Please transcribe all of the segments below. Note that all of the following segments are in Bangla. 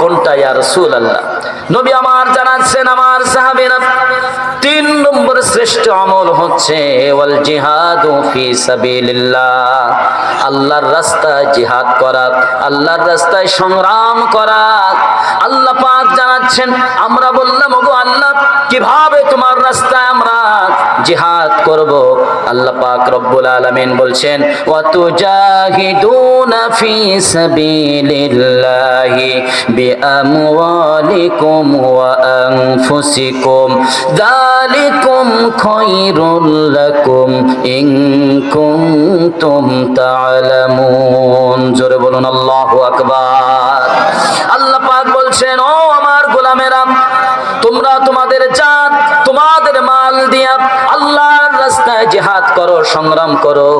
কোনটা ইয়া রাসূলুল্লাহ? নবী আমার জানাচ্ছেন আমার সাহাবীরা 3 নম্বর শ্রেষ্ঠ আমল হচ্ছে ওয়াল জিহাদু ফি সাবিলিল্লাহ, আল্লাহর রাস্তায় জিহাদ করা, আল্লাহর রাস্তায় সংগ্রাম করা। আল্লাহ পাক জানাচ্ছেন, আমরা বললাম ওগো আল্লাহ কিভাবে তোমার রাস্তায় আমরা জিহাদ করব? আল্লাহ পাক রব্বুল আলামিন বলছেন ওয়া তুজাহিদুনা ফি সাবিলিল্লাহি বিআমওয়ালিকুম ওয়া আনফুসিকুম যালিকুম খায়রুল লাকুম ইন কুনতুম তা'লামুন। জোরে বলুন আল্লাহু আকবার। আল্লাহ পাক বলছেন, ও আমার গোলামেরা, তোমরা তোমাদের জান তোমাদের মাল দিয়া আল্লাহর রাস্তায় জিহাদ করো, সংগ্রাম করো,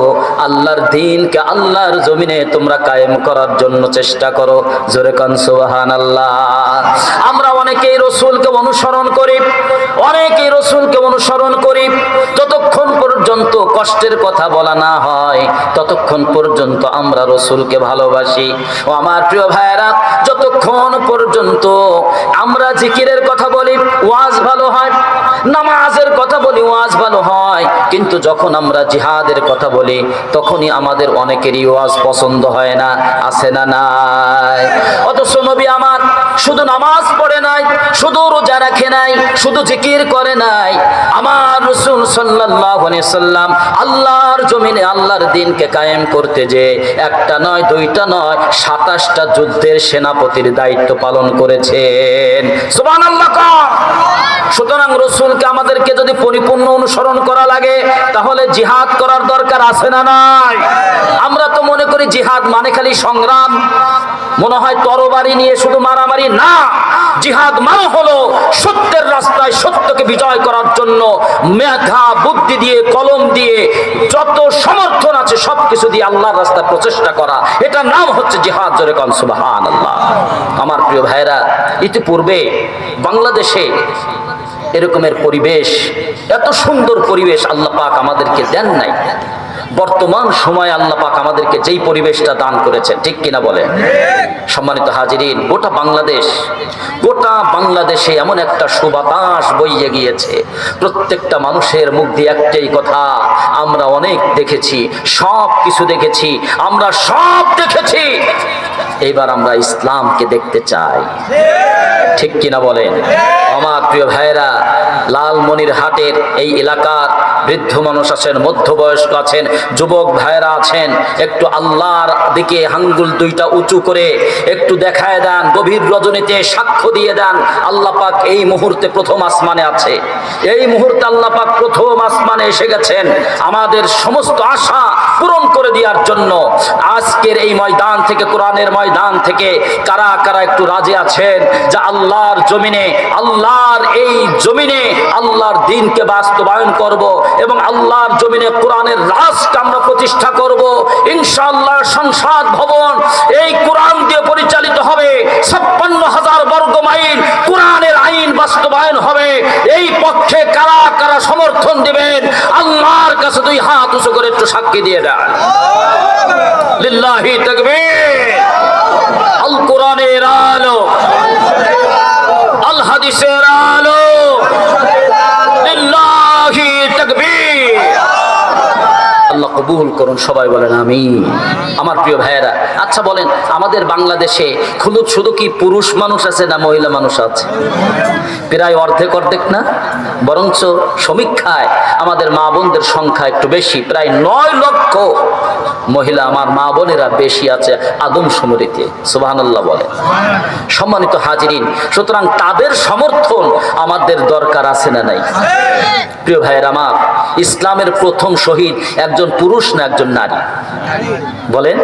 আল্লাহর দ্বীনকে আল্লাহর জমিনে তোমরা কায়েম করার জন্য চেষ্টা করো। জোরে কান সুবহানাল্লাহ। আমরা অনেকেই রাসূলকে অনুসরণ করি, অনেকেই রাসূলকে অনুসরণ করি, যতক্ষণ পর্যন্ত কষ্টের কথা বলা না হয় ততক্ষণ পর্যন্ত আমরা রাসূলকে ভালোবাসি। ও আমার প্রিয় ভাইয়েরা, যতক্ষণ পর্যন্ত আমরা জিকিরের কথা বলি ওয়াজ ভালো হয়, নামাজের কথা বলি ওয়াজ ভালো হয়, কিন্তু যখন আমরা জিহাদের কথা বলি তখনই আমাদের অনেকেরই ওয়াজ পছন্দ হয় না। আছে না নাই? অথচ নবী আমার শুধু নামাজ পড়ে নাই, শুধু রোজা রাখে নাই, শুধু জিকির করে নাই, আমার রাসূল সাল্লাল্লাহু আলাইহি সাল্লাম আল্লাহর জমিনে আল্লাহর দ্বীনকে কায়েম করতে যে একটা নয় দুইটা নয় 27টা যুদ্ধের সেনাপতির দায়িত্ব পালন করেছেন। সুবহানাল্লাহ। সুতরাং রাসূলকে আমাদেরকে যদি পরিপূর্ণ অনুসরণ করা লাগে তাহলে জিহাদ করার দরকার আছে না নাই? আমরা তো মনে করি জিহাদ মানে খালি সংগ্রাম, মনে হয় তরবারি নিয়ে শুধু মারামারি। না, জিহাদ মানে হলো সত্যের রাস্তায় সত্যকে বিজয় করার জন্য মেধা বুদ্ধি দিয়ে কলম দিয়ে যত সমর্থন আছে সবকিছু দিয়ে আল্লাহর রাস্তায় প্রচেষ্টা করা, এটা নাম হচ্ছে জিহাদ। জোরে কান সুবহানাল্লাহ। আমার প্রিয় ভাইরা, ইতিপূর্বে বাংলাদেশে এরকমের পরিবেশ, এত সুন্দর পরিবেশ আল্লাহ পাক আমাদেরকে দেন নাই। বর্তমান সময়ে আল্লাহ পাক আমাদেরকে যেই পরিবেশটা দান করেছেন, ঠিক কিনা বলেন? সম্মানিত হাজিরিন, গোটা বাংলাদেশে এমন একটা সুবাতাস বইয়ে গিয়েছে, প্রত্যেকটা মানুষের মুখ দিয়ে একটাই কথা, আমরা অনেক দেখেছি, সব কিছু দেখেছি, আমরা সব দেখেছি, এবার আমরা ইসলামকে দেখতে চাই। ঠিক কিনা বলেন? আমার প্রিয় ভাইরা, লালমনিরহাটের এই এলাকার বৃদ্ধ মানুষ আছেন, মধ্যবয়স্ক আছেন, যুবক ভাইরা আছেন, একটু আল্লাহর দিকে আঙ্গুল দুইটা উঁচু করে একটু দেখায় দেন, গভীর রজনীতে সাক্ষ্য দিয়ে দেন আল্লাহ পাক এই মুহূর্তে প্রথম আসমানে আছে। এই মুহূর্তে আল্লাহ পাক প্রথম আসমানে এসে গেছেন আমাদের সমস্ত আশা পূরণ করে দেওয়ার জন্য। আজকের এই ময়দান থেকে, কোরআনের ময়দান থেকে কারা কারা একটু রাজি আছেন যে আল্লাহর জমিনে, আল্লাহর এই জমিনে আল্লাহর দ্বীনকে বাস্তবায়ন করব এবং আল্লাহর জমিনে কোরআনের রাষ্ট্র আমরা প্রতিষ্ঠা করব ইনশাআল্লাহ। সংসদ ভবন এই কোরআন দিয়ে পরিচালিত হবে, 56,000 বর্গ মাইল কোরআনের আইন বাস্তবায়ন হবে। এই পক্ষে কারা কারা সমর্থন দিবেন আল্লাহর কাছে 2 হাত উঁচু করে একটু সাক্ষী দিয়ে দেন। লিল্লাহি তাকবীর। আল কোরআনের আলো, আল হাদিসের আলো, লিল্লাহি তাকবীর। আল্লাহ কবুল করুন, সবাই বলেন আমিন। আমার প্রিয় ভাইয়েরা, আচ্ছা বলেন, আমাদের বাংলাদেশে শুধু কি পুরুষ মানুষ আছে না মহিলা মানুষ আছে? প্রায় অর্ধেক না, বরঞ্চ সমীক্ষায় আমাদের মা বোনদের সংখ্যা একটু বেশি, প্রায় 9 লক্ষ মহিলা আমার মা বোনেরা বেশি আছে আদমশুমারিতে। সুবহানাল্লাহ বলেন। সম্মানিত হাজিরিন, সুতরাং তাদের সমর্থন আমাদের দরকার আছে না নাই? প্রিয় ভাইয়েরা আমার, ইসলামের প্রথম শহীদ একজন পুরুষ না একজন নারী? বলেন।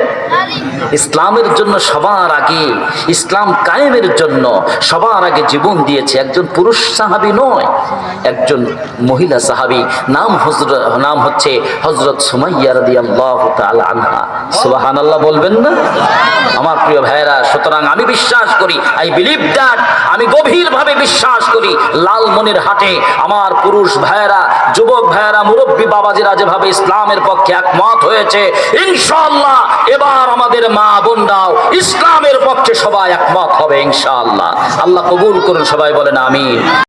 ইসলামের জন্য সবার আগে, ইসলাম কায়েমের জন্য সবার আগে জীবন দিয়েছে একজন পুরুষ সাহাবী নয়, একজন মহিলা সাহাবী, নাম হচ্ছে হযরত সুমাইয়া রাদিয়াল্লাহু তাআলা আনহা। সুবহানাল্লাহ বলবেন না আমার প্রিয় ভাইরা? সুতরাং আমি বিশ্বাস করি, আই বিলিভ দ্যাট, আমি গভীরভাবে বিশ্বাস করি লালমনিরহাটে আমার পুরুষ ভাইরা, যুবক ভাইরা, মুরব্বী বাবাজিরা যেভাবে ইসলামের পক্ষে একমত হয়েছে, ইনশাআল্লাহ এবার আমাদের মা বোনরাও ইসলামের পক্ষে সবাই একমত হবে ইনশাআল্লাহ। আল্লাহ কবুল করুন, সবাই বলেন আমিন।